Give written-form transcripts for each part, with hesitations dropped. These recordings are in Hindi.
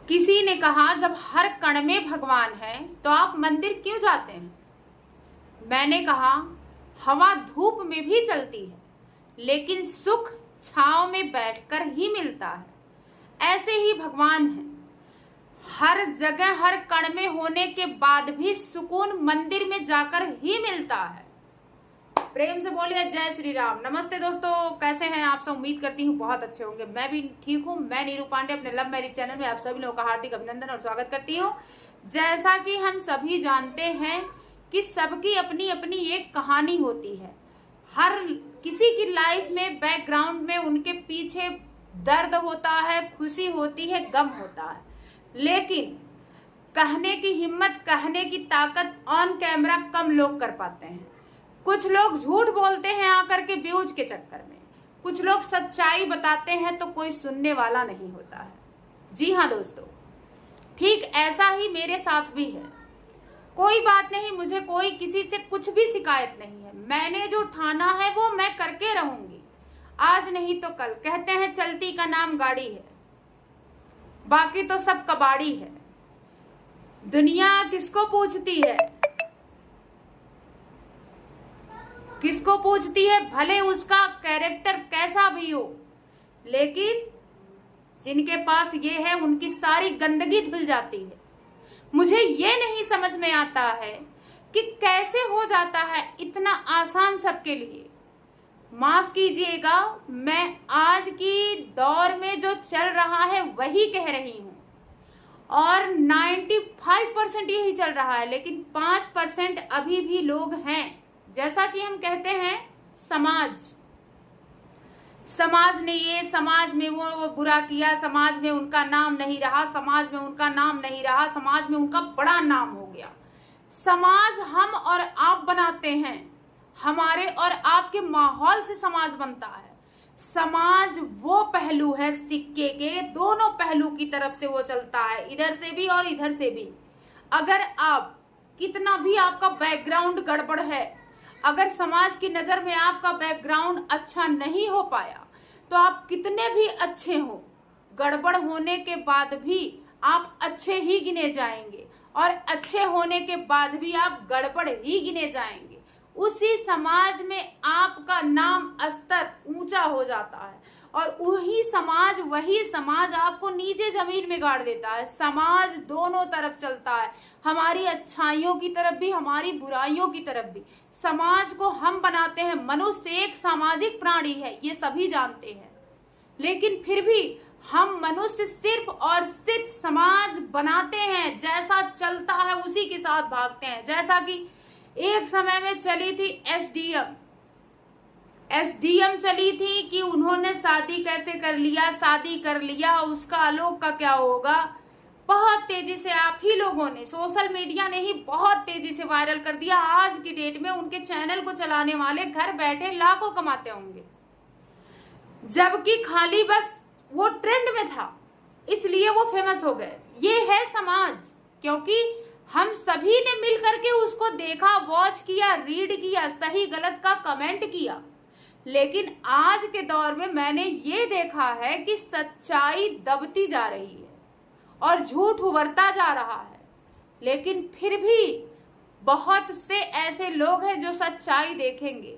किसी ने कहा जब हर कण में भगवान है तो आप मंदिर क्यों जाते हैं? मैंने कहा हवा धूप में भी चलती है, लेकिन सुख छांव में बैठकर ही मिलता है। ऐसे ही भगवान है, हर जगह हर कण में होने के बाद भी सुकून मंदिर में जाकर ही मिलता है। प्रेम से बोलिए जय श्री राम। नमस्ते दोस्तों, कैसे हैं आप सब? उम्मीद करती हूँ बहुत अच्छे होंगे। मैं भी ठीक हूँ। मैं नीरू पांडे अपने लव मैरिज चैनल में आप सभी लोगों का हार्दिक अभिनंदन और स्वागत करती हूँ। जैसा कि हम सभी जानते हैं कि सबकी अपनी अपनी एक कहानी होती है। हर किसी की लाइफ में बैकग्राउंड में उनके पीछे दर्द होता है, खुशी होती है, गम होता है, लेकिन कहने की हिम्मत, कहने की ताकत ऑन कैमरा कम लोग कर पाते हैं। कुछ लोग झूठ बोलते हैं आकर के व्यूज के चक्कर में, कुछ लोग सच्चाई बताते हैं तो कोई सुनने वाला नहीं होता है। जी हाँ दोस्तों, ठीक ऐसा ही मेरे साथ भी है। कोई बात नहीं, मुझे कोई किसी से कुछ भी शिकायत नहीं है। मैंने जो ठाना है वो मैं करके रहूंगी, आज नहीं तो कल। कहते हैं चलती का नाम गाड़ी है, बाकी तो सब कबाड़ी है। दुनिया किसको पूछती है? किसको पूछती है? भले उसका कैरेक्टर कैसा भी हो, लेकिन जिनके पास ये है उनकी सारी गंदगी धुल जाती है। मुझे ये नहीं समझ में आता है कि कैसे हो जाता है इतना आसान सबके लिए। माफ कीजिएगा, मैं आज की दौर में जो चल रहा है वही कह रही हूं, और 95% यही चल रहा है, लेकिन 5% अभी भी लोग हैं। जैसा कि हम कहते हैं समाज ने ये, समाज में वो बुरा किया, समाज में उनका नाम नहीं रहा, समाज में उनका नाम नहीं रहा, समाज में उनका बड़ा नाम हो गया। समाज हम और आप बनाते हैं, हमारे और आपके माहौल से समाज बनता है। समाज वो पहलू है सिक्के के, दोनों पहलू की तरफ से वो चलता है, इधर से भी और इधर से भी। अगर आप कितना भी आपका बैकग्राउंड गड़बड़ है, अगर समाज की नजर में आपका बैकग्राउंड अच्छा नहीं हो पाया, तो आप कितने भी अच्छे हो, गड़बड़ होने के बाद भी आप अच्छे ही गिने जाएंगे, और अच्छे होने के बाद भी आप गड़बड़ ही गिने जाएंगे। उसी समाज में आपका नाम स्तर ऊंचा हो जाता है, और वही समाज आपको नीचे जमीन में गाड़ देता है। समाज दोनों तरफ चलता है, हमारी अच्छाइयों की तरफ भी, हमारी बुराइयों की तरफ भी। समाज को हम बनाते हैं। मनुष्य एक सामाजिक प्राणी है, ये सभी जानते हैं, लेकिन फिर भी हम मनुष्य सिर्फ और सिर्फ समाज बनाते हैं। जैसा चलता है उसी के साथ भागते हैं। जैसा कि एक समय में चली थी एसडीएम चली थी कि उन्होंने शादी कैसे कर लिया, शादी कर लिया, उसका आलोक का क्या होगा। बहुत तेजी से आप ही लोगों ने, सोशल मीडिया ने ही बहुत तेजी से वायरल कर दिया। आज की डेट में उनके चैनल को चलाने वाले घर बैठे लाखों कमाते होंगे, जबकि खाली बस वो ट्रेंड में था, इसलिए वो फेमस हो गए। ये है समाज, क्योंकि हम सभी ने मिल करके उसको देखा, वॉच किया, रीड किया, सही गलत का कमेंट किया। लेकिन आज के दौर में मैंने ये देखा है कि सच्चाई दबती जा रही है और झूठ उभरता जा रहा है, लेकिन फिर भी बहुत से ऐसे लोग हैं जो सच्चाई देखेंगे।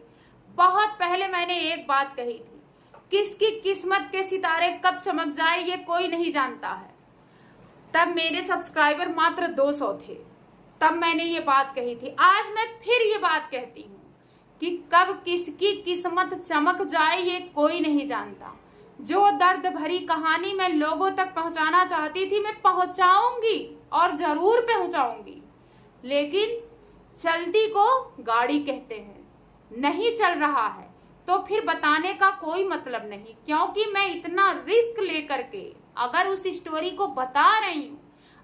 बहुत पहले मैंने एक बात कही थी, किसकी किस्मत के सितारे कब चमक जाए ये कोई नहीं जानता है। तब मेरे सब्सक्राइबर मात्र 200 थे, तब मैंने ये बात कही थी। आज मैं फिर ये बात कहती हूँ कि कब किसकी किस्मत चमक जाए ये कोई नहीं जानता। जो दर्द भरी कहानी मैं लोगों तक पहुंचाना चाहती थी, मैं पहुंचाऊंगी और जरूर पहुंचाऊंगी, लेकिन चलती को गाड़ी कहते हैं। नहीं चल रहा है तो फिर बताने का कोई मतलब नहीं, क्योंकि मैं इतना रिस्क लेकर के अगर उस स्टोरी को बता रही हूं,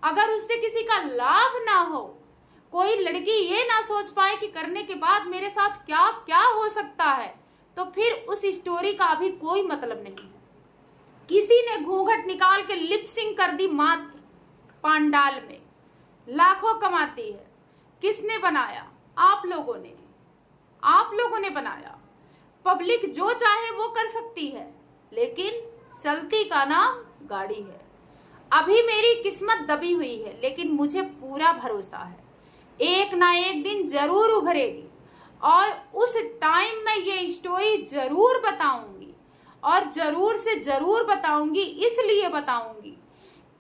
अगर उससे किसी का लाभ ना हो, कोई लड़की ये ना सोच पाए कि करने के बाद मेरे साथ क्या क्या हो सकता है, तो फिर उस स्टोरी का भी कोई मतलब नहीं है। किसी ने घूंघट निकाल के लिपसिंग कर दी, मात्र पांडाल में लाखों कमाती है। किसने बनाया? आप लोगों ने बनाया। पब्लिक जो चाहे वो कर सकती है, लेकिन चलती का नाम गाड़ी है। अभी मेरी किस्मत दबी हुई है, लेकिन मुझे पूरा भरोसा है एक ना एक दिन जरूर उभरेगी और उस टाइम मैं ये स्टोरी जरूर बताऊंगी। और जरूर से जरूर बताऊंगी, इसलिए बताऊंगी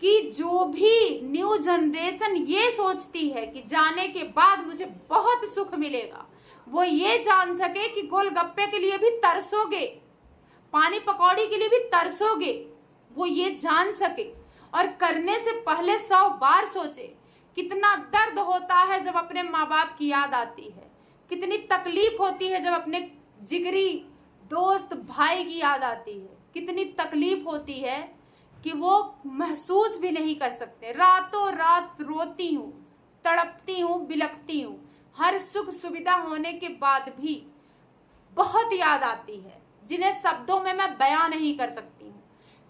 कि जो भी न्यू जनरेशन ये सोचती है कि जाने के बाद मुझे बहुत सुख मिलेगा, वो ये जान सके कि गोलगप्पे के लिए भी तरसोगे, पानी पकौड़ी के लिए भी तरसोगे, वो ये जान सके। और करने से पहले 100 बार सोचे। कितना दर्द होता है जब अपने माँ बाप की याद आती है, कितनी तकलीफ होती है जब अपने जिगरी दोस्त भाई की याद आती है, कितनी तकलीफ होती है कि वो महसूस भी नहीं कर सकते। रातों रात रोती हूँ, तड़पती हूँ, बिलखती हूँ, हर सुख सुविधा होने के बाद भी बहुत याद आती है, जिन्हें शब्दों में मैं बयां नहीं कर सकती हूँ।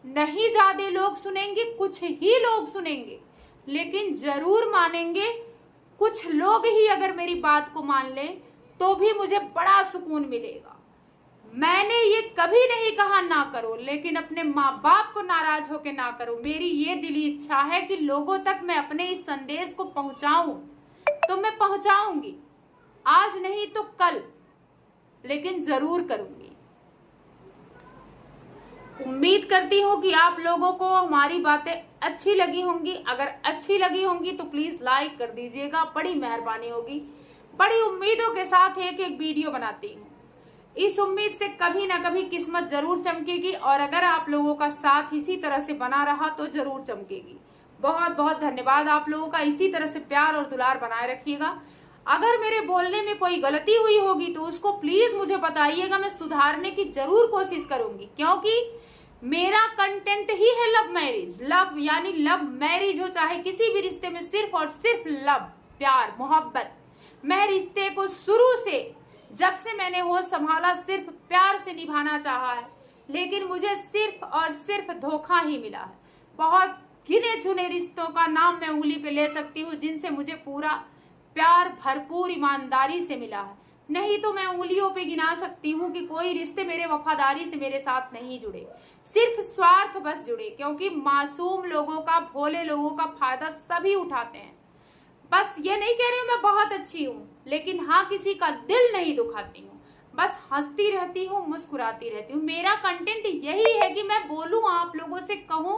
नहीं ज्यादा लोग सुनेंगे, कुछ ही लोग सुनेंगे, लेकिन जरूर मानेंगे। कुछ लोग ही अगर मेरी बात को मान लें तो भी मुझे बड़ा सुकून मिलेगा। मैंने ये कभी नहीं कहा ना करो, लेकिन अपने माँ बाप को नाराज होकर ना करो। मेरी ये दिली इच्छा है कि लोगों तक मैं अपने इस संदेश को पहुंचाऊं, तो मैं पहुंचाऊंगी, आज नहीं तो कल, लेकिन जरूर करूंगी। उम्मीद करती हूँ कि आप लोगों को हमारी बातें अच्छी लगी होंगी। अगर अच्छी लगी होंगी तो प्लीज लाइक कर दीजिएगा, बड़ी मेहरबानी होगी। बड़ी उम्मीदों के साथ एक वीडियो बनाती हूँ, इस उम्मीद से कभी ना कभी किस्मत जरूर चमकेगी। और अगर आप लोगों का साथ इसी तरह से बना रहा तो जरूर चमकेगी। बहुत बहुत धन्यवाद आप लोगों का। इसी तरह से प्यार और दुलार बनाए रखिएगा। अगर मेरे बोलने में कोई गलती हुई होगी तो उसको प्लीज मुझे बताइएगा, मैं सुधारने की जरूर कोशिश करूंगी। क्योंकि मेरा कंटेंट ही है लव मैरिज। लव यानी लव मैरिज हो चाहे किसी भी रिश्ते में, सिर्फ और सिर्फ लव, प्यार, मोहब्बत। मैं रिश्ते को शुरू से, जब से मैंने होश संभाला, सिर्फ प्यार से निभाना चाहा है, लेकिन मुझे सिर्फ और सिर्फ धोखा ही मिला है। बहुत गिने चुने रिश्तों का नाम मैं उंगली पे ले सकती हूँ जिनसे मुझे पूरा प्यार भरपूर ईमानदारी से मिला है। नहीं तो मैं उंगलियों पे गिना सकती हूँ कि कोई रिश्ते मेरे वफादारी से मेरे साथ नहीं जुड़े, सिर्फ स्वार्थ बस जुड़े। क्योंकि मासूम लोगों का, भोले लोगों का फायदा सभी उठाते हैं। बस ये नहीं कह रही हूँ मैं बहुत अच्छी हूँ, लेकिन हाँ, किसी का दिल नहीं दुखाती हूँ। बस हंसती रहती हूँ, मुस्कुराती रहती हूँ। मेरा कंटेंट यही है कि मैं बोलूँ, आप लोगों से कहूँ,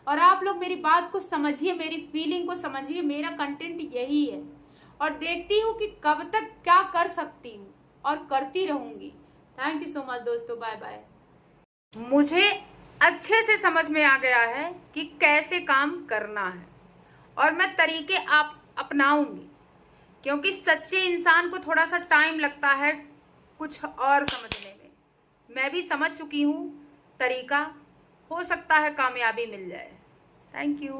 और आप लोग मेरी बात को समझिए, मेरी फीलिंग को समझिए। मेरा कंटेंट यही है। और देखती हूँ कि कब तक क्या कर सकती हूँ, और करती रहूंगी। थैंक यू सो मच दोस्तों, बाय बाय। मुझे अच्छे से समझ में आ गया है कि कैसे काम करना है, और मैं तरीके आप अपनाऊंगी। क्योंकि सच्चे इंसान को थोड़ा सा टाइम लगता है कुछ और समझने में। मैं भी समझ चुकी हूँ तरीका, हो सकता है कामयाबी मिल जाए। Thank you.